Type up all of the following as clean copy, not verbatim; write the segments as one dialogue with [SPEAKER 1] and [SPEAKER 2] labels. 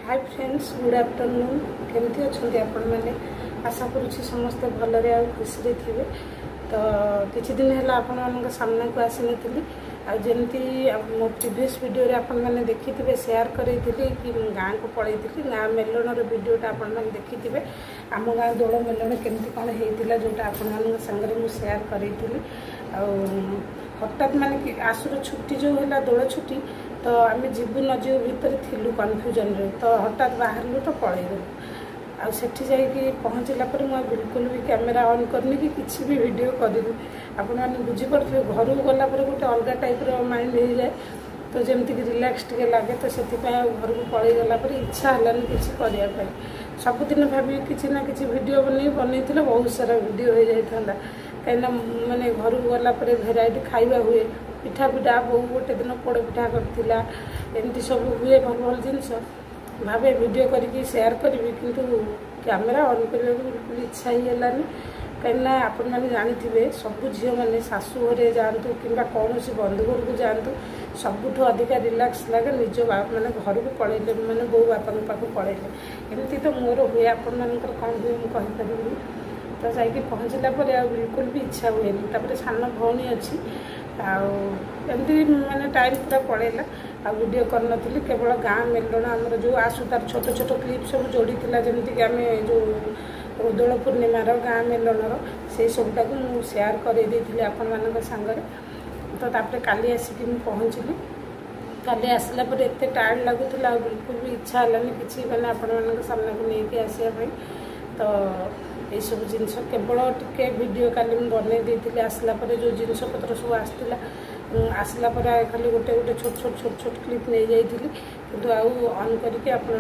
[SPEAKER 1] Hi friends good afternoon केमती अच्छा आपण मैंने आशा करुँच समस्ते भलरे आ खुशी थे तो किसी दिन है आपण मान सामना को आसी नी आमती मो प्रीवियस वीडियो आपण मैंने देखी थे शेयर करी कि गाँ को पलि गाँ मेलणर वीडियोटा आपण मैंने देखी थे आम गाँ दोल मेलण केमती कौन होता जोटा आपण सांगे मुझे शेयर करी हठात माने आसुर छुट्टी जो है दोल छुट्टी तो आम जीवु न जीव भितर थिलु कन्फ्यूजन रे तो हठात बाहर तो पलैलु आठी जा पहुँचला मुझे बिल्कुल भी कैमेरा ऑन करनी कि किसी भी वीडियो करी आपण मैंने बुझीपे घर गला गोटे अलग टाइप माइंड हो जाए तो जमती रिलैक्स टे लगे तो से घर को पलैगला इच्छा है किसी करने सबुदिन भावी किसी ना कि वीडियो बन बहुत सारा वीडियो हो जाता कहीं माने घर को गला भेराइटी खाइबा हुए पिठा पिठा बो गोटे दिन पोड़ पिठा करथिला एमती सब हुए भल भल जिनस भावे वीडियो करके शेयर करी किंतु कैमेरा ऑन करने बिल्कुल इच्छा ही है कहीं आपण मैंने जानी सबू झील मैंने शाशु घरे जातु कि कौन बंधु घर को जातु सबुठ अधिका रिलैक्स लगे निज मैंने घर को पलैले मैंने बो बापा पाक पलैले एमती तो मोर हुए आपण मानकर कौन हुए मुझे कहीपरि तो जाकि पहुँचला बिल्कुल भी इच्छा हुए तापर सान भौणी अच्छी आमती मैंने टाइम पूरा पड़ेगा आ वीडियो करनी केवल गाँ मेलण आमर जो आसू तार छोट छोट क्लिप सब जोड़ी जमीक आम जो दोल पूर्णिमार गाँ मेलणर से सबटा को शेयर कर आपण मान सांगे तो तापर काली आसिक पहुँचली काली आसला एत टायर्ड लगुला बिल्कुल भी इच्छा है कि मैंने आपण मान सामना को लेकिन आसापी तो ये सब जिनस केवल टिके वीडियो काली बनई देती आसला जो जिनस पत्र सब आसला खाली गोटे गोटे छोट छोट छोट छोट क्लिप नहीं जाइली किंतु आउ ऑन करके आपण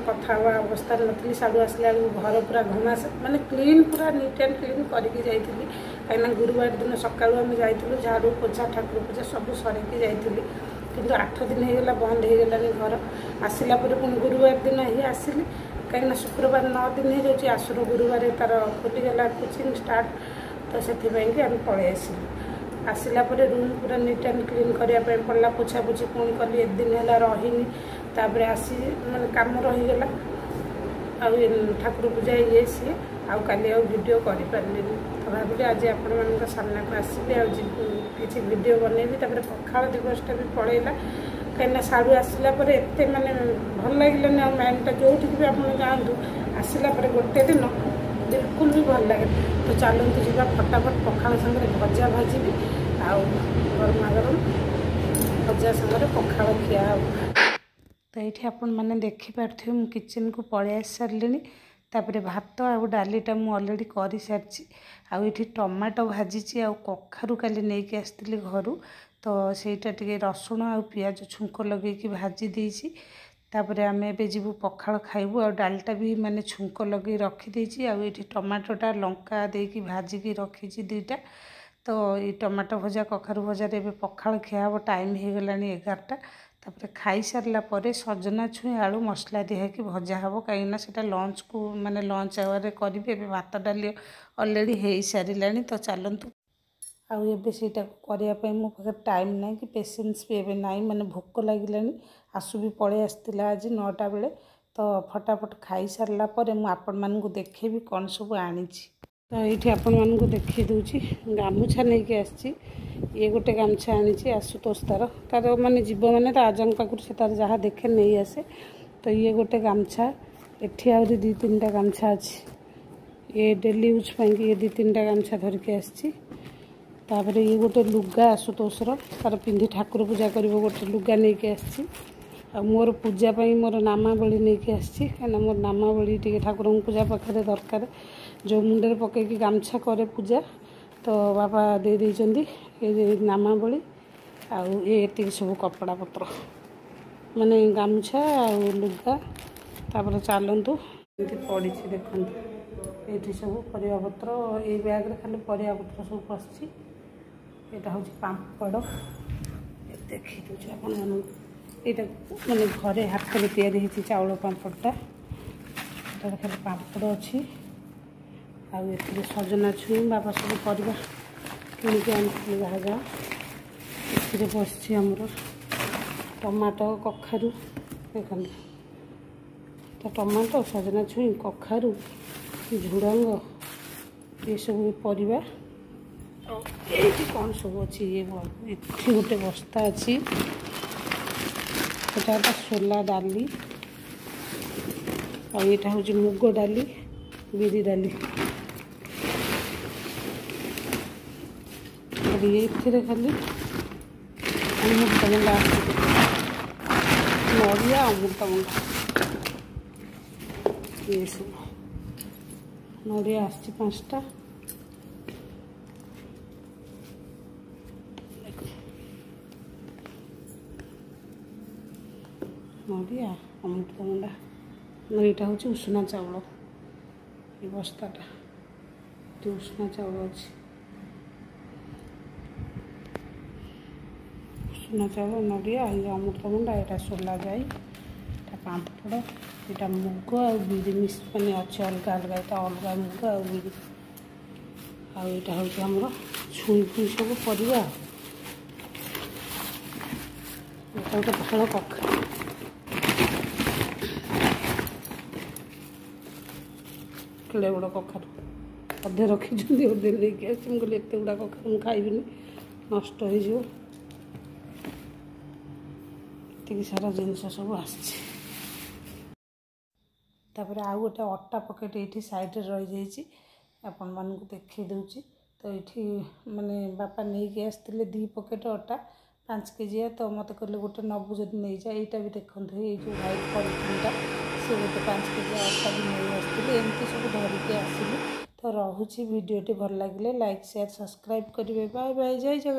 [SPEAKER 1] कथा अवस्था नी साड़ू आसला घर पूरा घमा माने क्लीन पूरा नीट एंड क्लीन करके जाइली कहीं गुरुवार दिन सकाळू आम जाइलु झाड़ू पोछा ठाकुर पूजा सब सरिकी जाइली किंतु 8 दिन होगा बंद हो गलानी घर आसला पुणी गुरुवार दिन ही आसिली कहीं शुक्रवार 9 दिन हो जाए आसुर गुरुवार तार खोलीगला कोचिंग स्टार्ट तो से आम पलि आसला रूम पूरा नीट एंड क्लीन करने पड़ा पोछा पोछी पुणी कली 1 दिन है रहीनी तापर आसी मैंने कम रहीगला ठाकुर पूजा ये सी आउ काली वीडियो कर पारे तो भाविली आज आपण मान सामना को आसबि किसी वीडियो बनैबी तापर पखाल दिवसटा भी पलैला कहीं साड़ू आसला एत माने भल लगे माइंडटा जो भी आप जातु आसला गोटे दिन बिल्कुल भी भल लगे तो चलते जी फटाफट पखाल सागर भजा भाजी आउ गरमा गरम भजा सागर पखाल खिया तो ये आपण मैंने देखिपे मु किचन को पलि सारे तापर भात आउ डालीटा मु ऑलरेडी कर सारी आउठी टमाटो भाजी आउ कखारू काली नहीं आसती घर तो सेटा टिके रसुण आ पियाज छुंक लगे भाजी देसी तापर आम ए जीवु पखाल खाइबु आ डालटा भी माने छुंक लगे रखीदे आउ ये टमाटोटा लंका देकी भाजिकी रखी 2टा तो ये टमाटो भजा कखारू भजा रे पखाल खिया टाइम हो गला 11टा तापर खाई सारला परे सजना छुई आलू मसला दिहाकि भजा हम कहीं से लंच को माने लंच आवर करी भात डाली ऑलरेडी हो सारा तो चलतु आउ एबे सेटा करने मो पाखे टाइम ना कि पेसेंस भी एबे नाई माने भोक लगे आसु भी पलि आसला आज 9टा बेले तो फटाफट खाई सारला परे मु आपण मानकु देखेबी कौन सब आनी तो ये आपण मानकु देखी दूची गामुछा नहीं कि आसी ये गोटे गामछा आनी आशुतोष तार माने जीव माने आजंग पाखु से तार जहाँ देखे नहीं आसे तो ये गोटे गामछा एठी आहरी 2-3टा गामछा अच्छी ये डेली यूज पाई ये 2-3टा गामछा धरिकी आसी तापर ये गोटे लुगा आशुतोषर तार पिंधि ठाकुर पूजा कर गोटे लुगा नहीं कि आसी मोर पूजापाई मोर नामावली नहीं कि आसी कहीं मोर नामावली टी ठाकुर पूजा पाखे दरकार जो मुंडे पकईकि गामछा करे पूजा तो बापा दे देइचंदी ये नामावली आउ ये सब कपड़ा पत्र माने गामछा आउ लुगा तापर चलतु पड़ी देखते ये सब परिया पत्र ये बैग खाली परिया पत्र सब पसी यहाँ हूँ पापड़ देखी दूसरे आप मैंने घरे हाथ में तैयारी चाउल पापड़टा खाली पापड़ अच्छी आउ ये सजना छुई बापा सब परिवा किणिक आनी भाजा ये बस आमर टमाटो कखारू देखते तो टमाटो सजना छुई कखारू झुड़ंग ये सब परिबा ये कौन सब अच्छी ये गोटे बस्ता अच्छी एटा सोला डाली और यहाँ हूँ मुग डाली बिरी डाली ये खाली अमृतभंडा नड़िया अमृतभंडा ये सब नड़िया आसची 5टा नड़िया अमृतभंडा यहाँ हूँ उषुना चाउल ये बस्ताटा उषुना चाउल अच्छी उषुना चाउल नड़िया ये अमृतभंडा यहाँ सोला जाई पापड़ यहाँ मुग आ बिरी मिस मैंने अच्छे अलग अलग यहाँ अलग मुग आ बिरी आटा हूँ आमर छुई फुई सब परिया गोटे फल कखा केड़े गुड़ा कखारू अधे रखी अधे लेके आसी मुझे एत गुड़ा कखारू मुझे खाइबी नष्ट हो सारा जिनस सब आपर आउ गोटे अटा पकेट ये साइड रही जाइए आपण मानक देखी दूची तो ये माने बापा नहीं कि आसते 2 पकेट अटा 5 केजी तो मत कहले गोटे नबू जदि नहीं जाए यहाँ भी देखते ये जो व्हाइट पॉलिथिनटा से गोटे 5 केजी अटा भी नहीं आसती एमती सब धरिकी आसली तो रोचे भिडियोटी भल लगे लाइक शेयर सब्सक्राइब करेंगे बाय बाय जय जगन्नाथ।